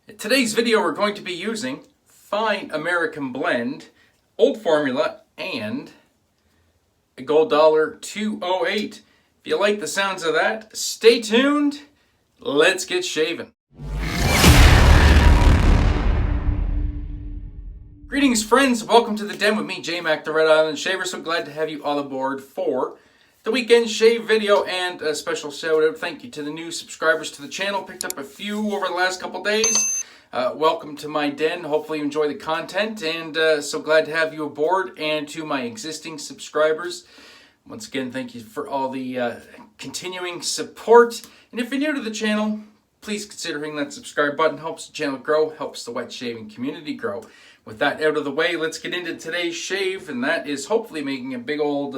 In today's video, we're going to be using Fine American Blend, Old Formula, and a gold dollar 208. If you like the sounds of that, stay tuned. Let's get shaving. Greetings, friends. Welcome to the den with me, J-Mac, the Red Island Shaver. So glad to have you all aboard for the weekend shave video, and a special shout out, thank you to the new subscribers to the channel. Picked up a few over the last couple days. Welcome to my den. Hopefully you enjoy the content, and so glad to have you aboard. And to my existing subscribers, once again, thank you for all the continuing support. And if you're new to the channel, please consider hitting that subscribe button. Helps the channel grow, helps the wet shaving community grow. With that out of the way, let's get into today's shave, and that is hopefully making a big old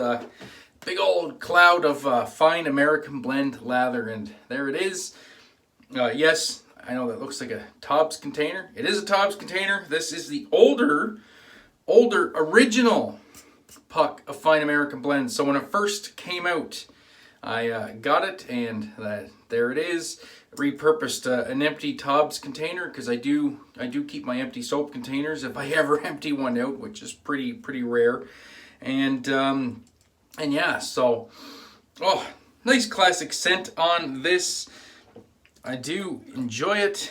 cloud of Fine American Blend lather, and there it is. Yes, I know that looks like a Tobs container. It is a Tobs container. This is the older original puck of Fine American Blend. So when it first came out, I got it, and there it is. Repurposed an empty Tobs container, because I do keep my empty soap containers if I ever empty one out, which is pretty rare. And yeah, so, oh, nice classic scent on this. I do enjoy it.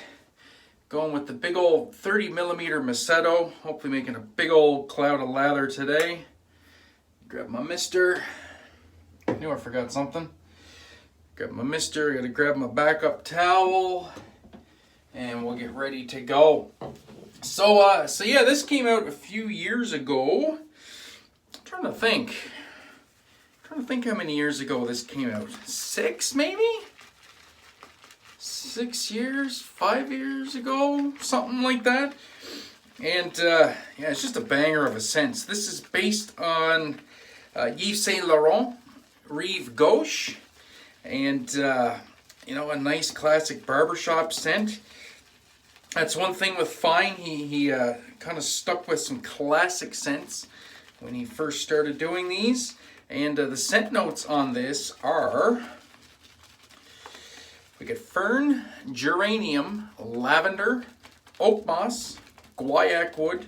Going with the big old 30 millimeter Maseto. Hopefully making a big old cloud of lather today. Grab my mister. I knew I forgot something. Grab my mister. I gotta grab my backup towel. And we'll get ready to go. So yeah, this came out a few years ago. I'm trying to think how many years ago this came out. 6 maybe? 6 years? 5 years ago? Something like that. And yeah, it's just a banger of a scent. This is based on YSL Rive Gauche. And you know, a nice classic barbershop scent. That's one thing with Fine. He kind of stuck with some classic scents when he first started doing these. And the scent notes on this are, we get Fern, geranium, lavender, oakmoss, guaiacwood,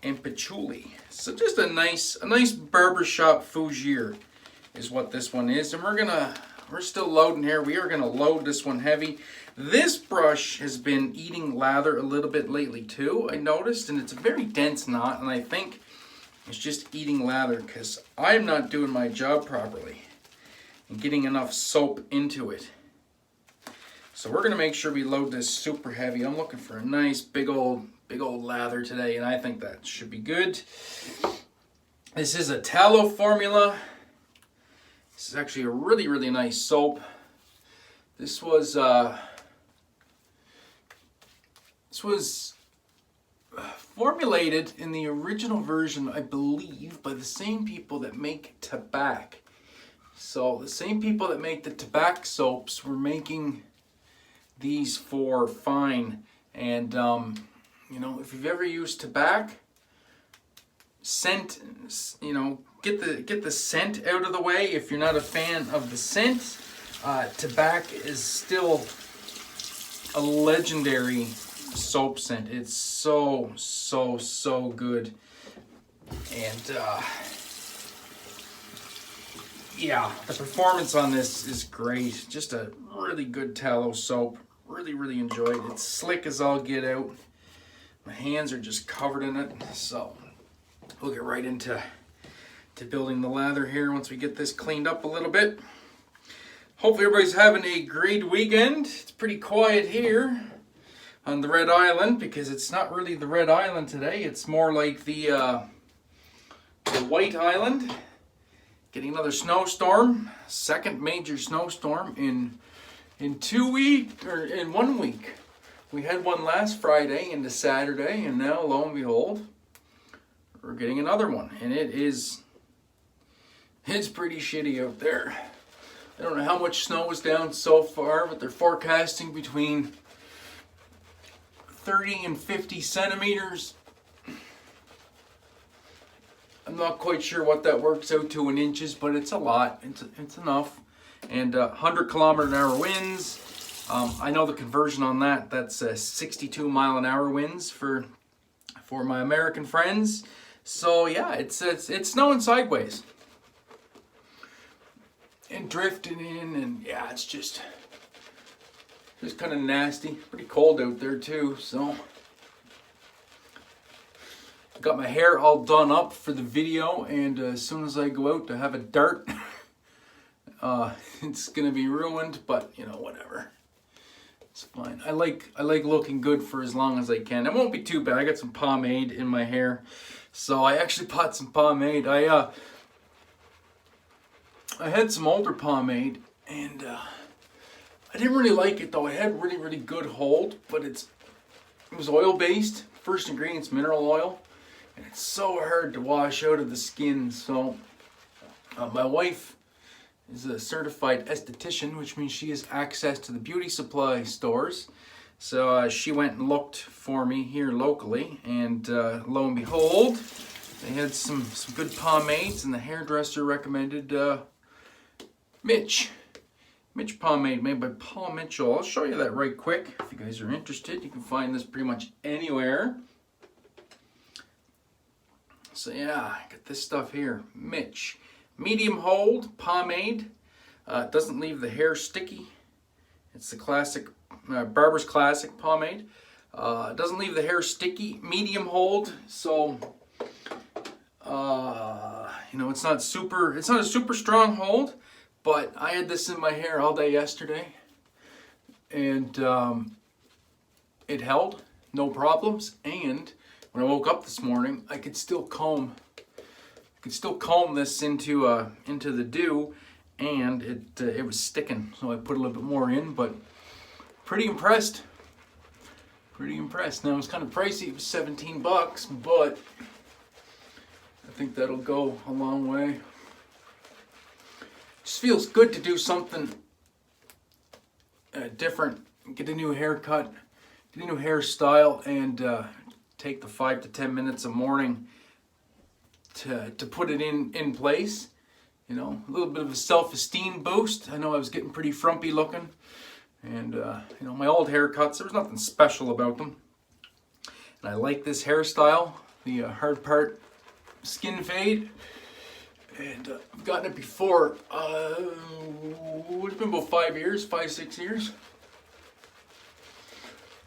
and patchouli. So just a nice barbershop fougere is what this one is. And we're still loading here. We are gonna load this one heavy. This brush has been eating lather a little bit lately too, I noticed, and it's a very dense knot, and I think it's just eating lather because I'm not doing my job properly and getting enough soap into it. So we're gonna make sure we load this super heavy. I'm looking for a nice big old lather today, and I think that should be good. This is a tallow formula. This is actually a really nice soap. This was formulated in the original version, I believe, by the same people that make tobacco. So the same people that make the tobacco soaps were making these for Fine. And you know, if you've ever used tobacco scent, you know, get the scent out of the way. If you're not a fan of the scent, tobacco is still a legendary soap scent. It's so good. And yeah, the performance on this is great. Just a really good tallow soap. Really enjoy it. It's slick as all get out. My hands are just covered in it. So we'll get right into building the lather here once we get this cleaned up a little bit. Hopefully everybody's having a great weekend. It's pretty quiet here on the Red Island, because it's not really the Red Island today. It's more like the White Island. Getting another snowstorm. Second major snowstorm in 2 weeks, or in 1 week. We had one last Friday into Saturday, and now lo and behold, we're getting another one. And it's pretty shitty out there. I don't know how much snow is down so far, but they're forecasting between 30 and 50 centimeters. I'm not quite sure what that works out to in inches, but it's a lot. It's enough. And 100 kilometer an hour winds. I know the conversion on that. That's 62 mile an hour winds for my American friends. So yeah, it's snowing sideways and drifting in, and yeah, it's just kind of nasty. Pretty cold out there too. So got my hair all done up for the video, and as soon as I go out to have a dart, it's gonna be ruined. But you know, whatever. It's fine. I like looking good for as long as I can. It won't be too bad. I got some pomade in my hair, so I actually bought some pomade. I had some older pomade, and I didn't really like it though. It had really good hold, but it was oil based. First ingredient's mineral oil, and it's so hard to wash out of the skin. So my wife is a certified esthetician, which means she has access to the beauty supply stores. So she went and looked for me here locally, and lo and behold, they had some good pomades, and the hairdresser recommended Mitch pomade made by Paul Mitchell. I'll show you that right quick if you guys are interested. You can find this pretty much anywhere. So yeah, I got this stuff here. Mitch. Medium hold pomade. Doesn't leave the hair sticky. It's the classic Barber's Classic pomade. Doesn't leave the hair sticky. Medium hold. So you know, it's not a super strong hold, but I had this in my hair all day yesterday, and it held, no problems. And when I woke up this morning, I could still comb this into the dew, and it was sticking. So I put a little bit more in, but pretty impressed. Now it's kind of pricey. It was 17 bucks, but I think that'll go a long way. Just feels good to do something different. Get a new haircut, get a new hairstyle, and take the 5 to 10 minutes a morning to put it in place. You know, a little bit of a self-esteem boost. I know I was getting pretty frumpy looking, and you know, my old haircuts, there was nothing special about them. And I like this hairstyle, the hard part skin fade. And I've gotten it before. It's been about 5, 6 years.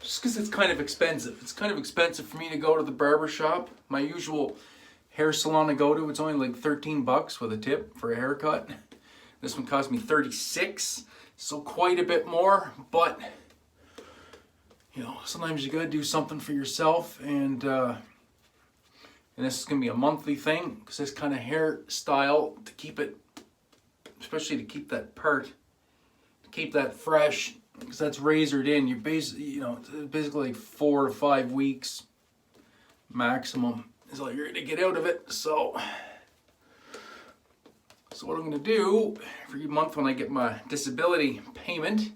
Just because it's kind of expensive. It's kind of expensive for me to go to the barber shop. My usual hair salon I go to, it's only like 13 bucks with a tip for a haircut. This one cost me 36, so quite a bit more. But you know, sometimes you gotta do something for yourself, and this is going to be a monthly thing, because this kind of hairstyle, to keep it, especially to keep that part, to keep that fresh, because that's razored in, you're basically, basically like 4 to 5 weeks maximum is all you're going to get out of it. So what I'm going to do, every month when I get my disability payment,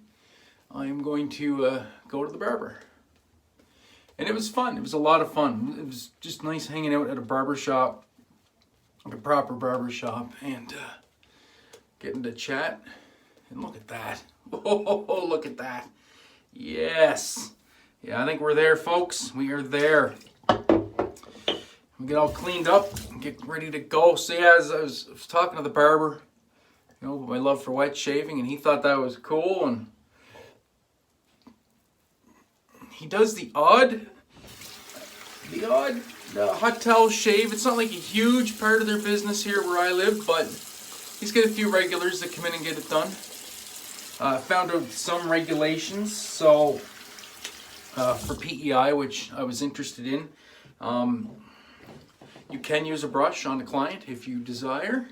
I'm going to go to the barber. And it was fun. It was a lot of fun. It was just nice hanging out at a barber shop, like a proper barber shop, and getting to chat. And look at that. Oh, look at that. Yes. Yeah, I think we're there, folks. We are there. We get all cleaned up and get ready to go. So yeah, as I was talking to the barber, you know, my love for wet shaving, and he thought that was cool, and he does the odd hot towel shave. It's not like a huge part of their business here where I live, but he's got a few regulars that come in and get it done. Found out some regulations, so for PEI, which I was interested in, you can use a brush on a client if you desire.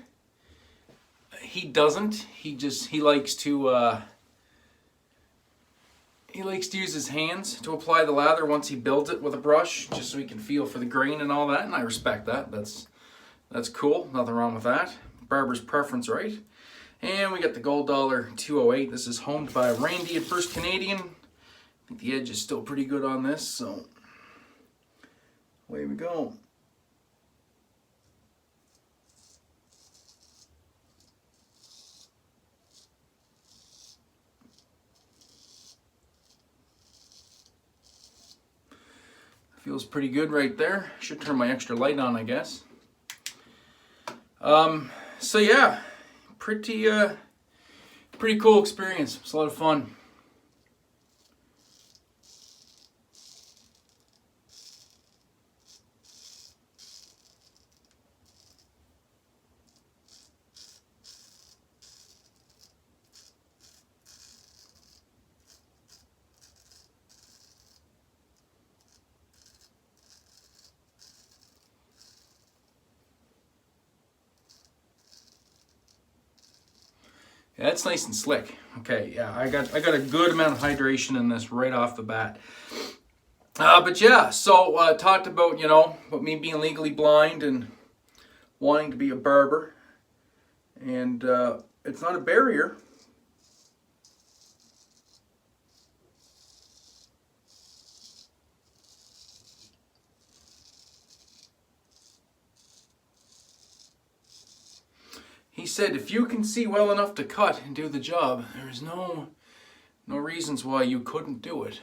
He doesn't. He likes to use his hands to apply the lather once he builds it with a brush, just so he can feel for the grain and all that, and I respect that. That's cool. Nothing wrong with that. Barber's preference, right? And we got the Gold Dollar 208. This is homed by Randy at First Canadian. I think the edge is still pretty good on this, so away we go. Feels pretty good right there. Should turn my extra light on, I guess. So yeah, pretty cool experience. It's a lot of fun. Yeah, that's nice and slick. Okay, yeah, I got a good amount of hydration in this right off the bat. But yeah, so talked about, about me being legally blind and wanting to be a barber, and it's not a barrier. He said, if you can see well enough to cut and do the job, there's no reasons why you couldn't do it.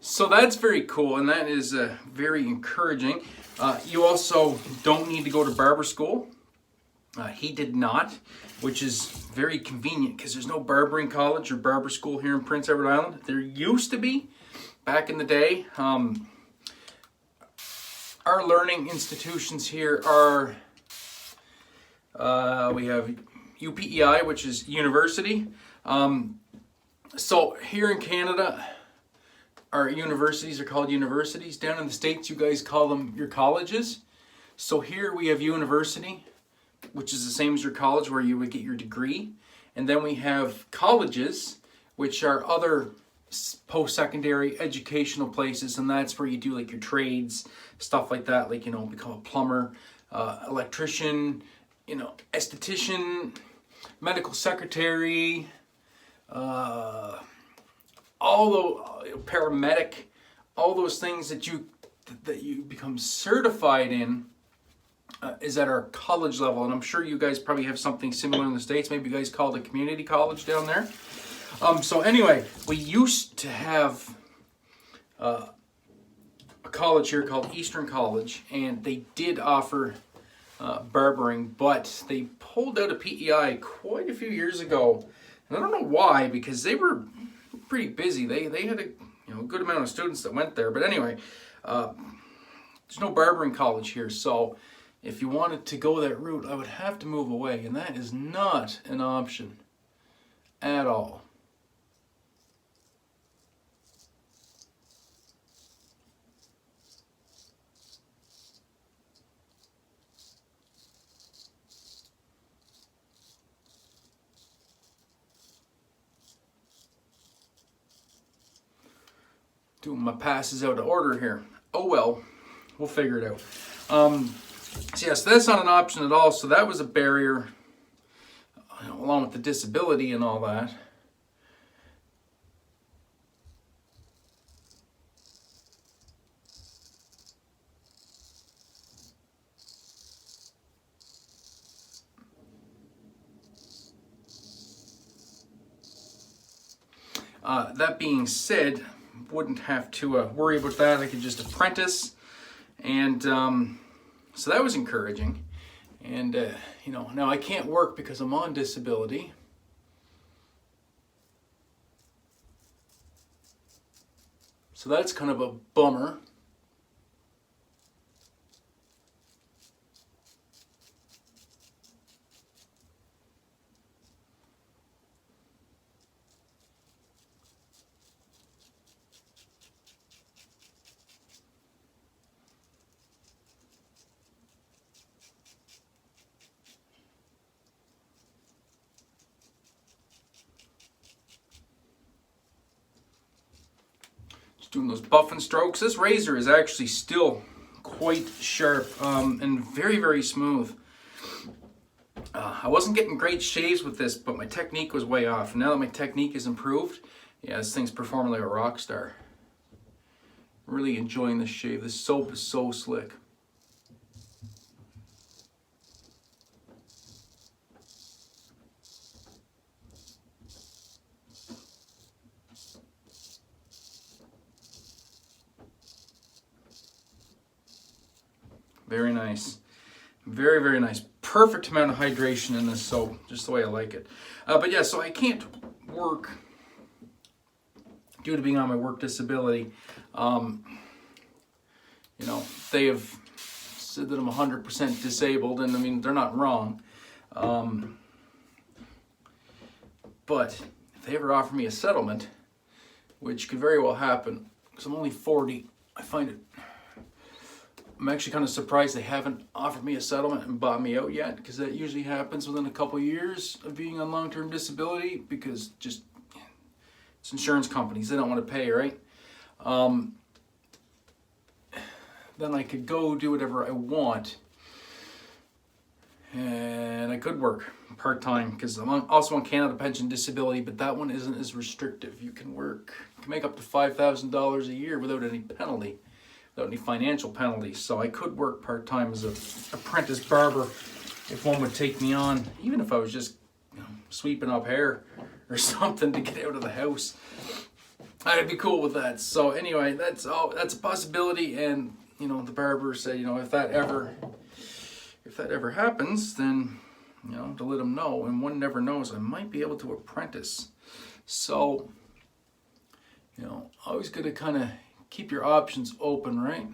So that's very cool, and that is very encouraging. You also don't need to go to barber school. He did not, which is very convenient because there's no barbering college or barber school here in Prince Edward Island. There used to be back in the day. Our learning institutions here are, we have UPEI, which is university. So here in Canada, our universities are called universities. Down in the States, you guys call them your colleges. So here we have university, which is the same as your college where you would get your degree. And then we have colleges, which are other post-secondary educational places, and that's where you do like your trades, stuff like that, like, become a plumber, electrician, esthetician, medical secretary, all the paramedic, all those things that you become certified in is at our college level. And I'm sure you guys probably have something similar in the States. Maybe you guys call it a community college down there. So anyway, we used to have a college here called Eastern College, and they did offer barbering, but they pulled out a PEI quite a few years ago. And I don't know why, because they were pretty busy. They had a good amount of students that went there. But anyway, there's no barbering college here, so if you wanted to go that route, I would have to move away, and that is not an option at all. Doing my passes out of order here. Oh well, we'll figure it out. So yes, that's not an option at all. So that was a barrier, along with the disability and all that. That being said, wouldn't have to worry about that. I could just apprentice, and so that was encouraging. And now I can't work because I'm on disability. So that's kind of a bummer. Doing those buffing strokes. This razor is actually still quite sharp and very, very smooth. I wasn't getting great shaves with this, but my technique was way off. Now that my technique is improved, yeah, this thing's performing like a rock star. Really enjoying this shave. This soap is so slick. Very nice. Very, very nice. Perfect amount of hydration in this soap, just the way I like it. But yeah, so I can't work due to being on my work disability. You know, they have said that I'm 100% disabled, and I mean, they're not wrong. But if they ever offer me a settlement, which could very well happen, because I'm only 40, I'm actually kind of surprised they haven't offered me a settlement and bought me out yet, because that usually happens within a couple of years of being on long-term disability, because just it's insurance companies, they don't want to pay, right? Then I could go do whatever I want, and I could work part-time, because I'm also on Canada Pension Disability, but that one isn't as restrictive. You can make up to $5,000 a year without any penalty, without any financial penalties. So I could work part-time as an apprentice barber if one would take me on, even if I was just, you know, sweeping up hair or something to get out of the house. I'd be cool with that. So anyway, that's a possibility. And you know, the barber said, you know, if that ever happens, then, you know, to let him know. And one never knows, I might be able to apprentice. So, you know, always good to kind of keep your options open, right?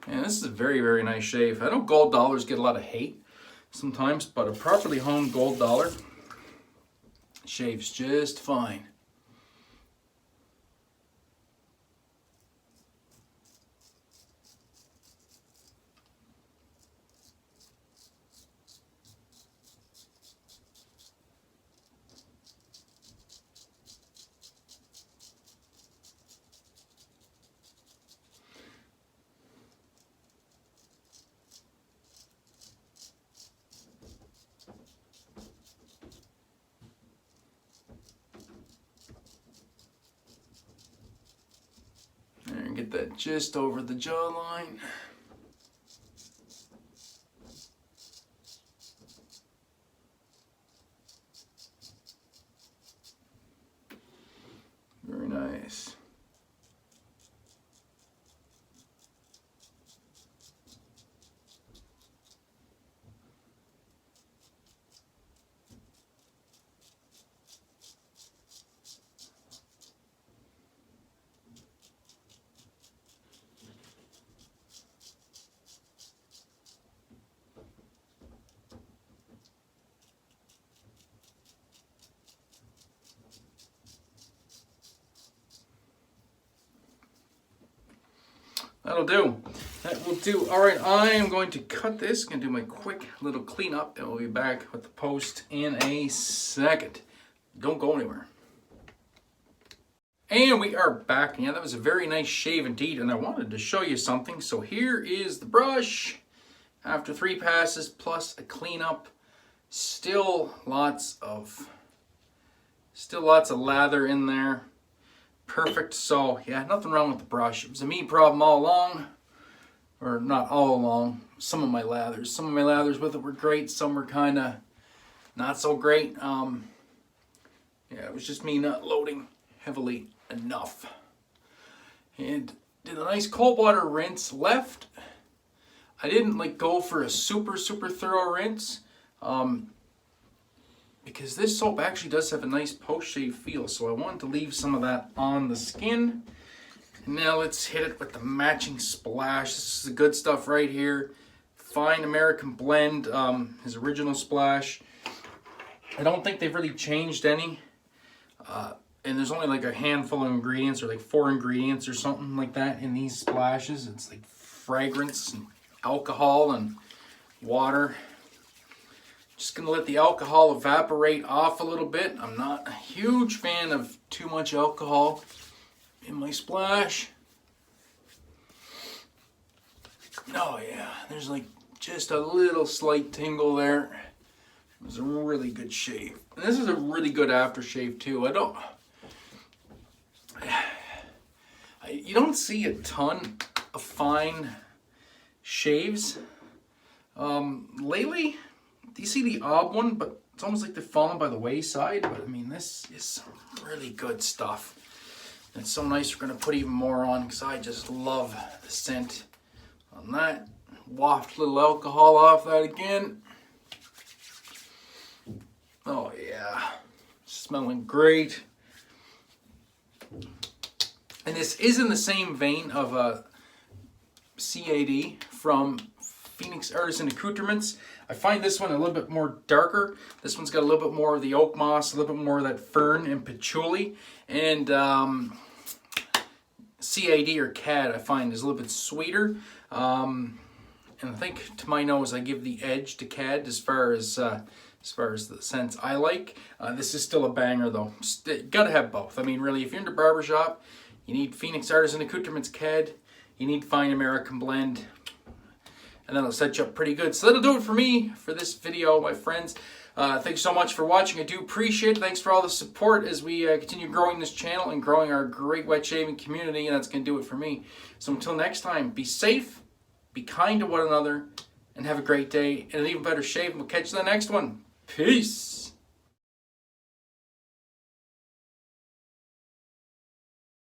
And this is a very, very nice shave. I know gold dollars get a lot of hate sometimes, but a properly honed gold dollar shaves just fine. And get that just over the jawline. Very nice. That'll do. That will do. All right, I am going to cut this. Going to do my quick little cleanup, and we'll be back with the post in a second. Don't go anywhere. And we are back. Yeah, that was a very nice shave indeed, and I wanted to show you something. So here is the brush. After 3 passes plus a cleanup, still lots of lather in there. Perfect. So yeah, nothing wrong with the brush. It was a me problem all along, or not all along. Some of my lathers with it were great. Some were kind of not so great. Yeah, it was just me not loading heavily enough. And did a nice cold water rinse left. I didn't go for a super thorough rinse. Because this soap actually does have a nice post-shave feel, so I wanted to leave some of that on the skin. And now let's hit it with the matching splash. This is the good stuff right here. Fine American Blend, his original splash. I don't think they've really changed any. And there's only like a handful of ingredients, or like 4 ingredients or something like that in these splashes. It's like fragrance and alcohol and water. Just gonna let the alcohol evaporate off a little bit. I'm not a huge fan of too much alcohol in my splash. Oh yeah, there's like just a little slight tingle there. It was a really good shave. And this is a really good aftershave too. You don't see a ton of fine shaves lately. You see the odd one, but it's almost like they're falling by the wayside. But I mean, this is some really good stuff. And it's so nice. We're gonna put even more on because I just love the scent on that. Waft a little alcohol off that again. Oh yeah, smelling great. And this is in the same vein of a CAD from Phoenix Artisan Accoutrements. I find this one a little bit more darker. This one's got a little bit more of the oakmoss, a little bit more of that fern and patchouli. And CAD or CAD I find is a little bit sweeter. And I think to my nose I give the edge to CAD as far as the scents I like. This is still a banger though. Gotta have both. I mean really, if you're into barbershop, you need Phoenix Artisan Accoutrements CAD. You need Fine American Blend. And that'll set you up pretty good. So that'll do it for me for this video, my friends. Thanks so much for watching. I do appreciate it. Thanks for all the support as we continue growing this channel and growing our great wet shaving community. And that's going to do it for me. So until next time, be safe, be kind to one another, and have a great day and an even better shave. And we'll catch you in the next one. Peace.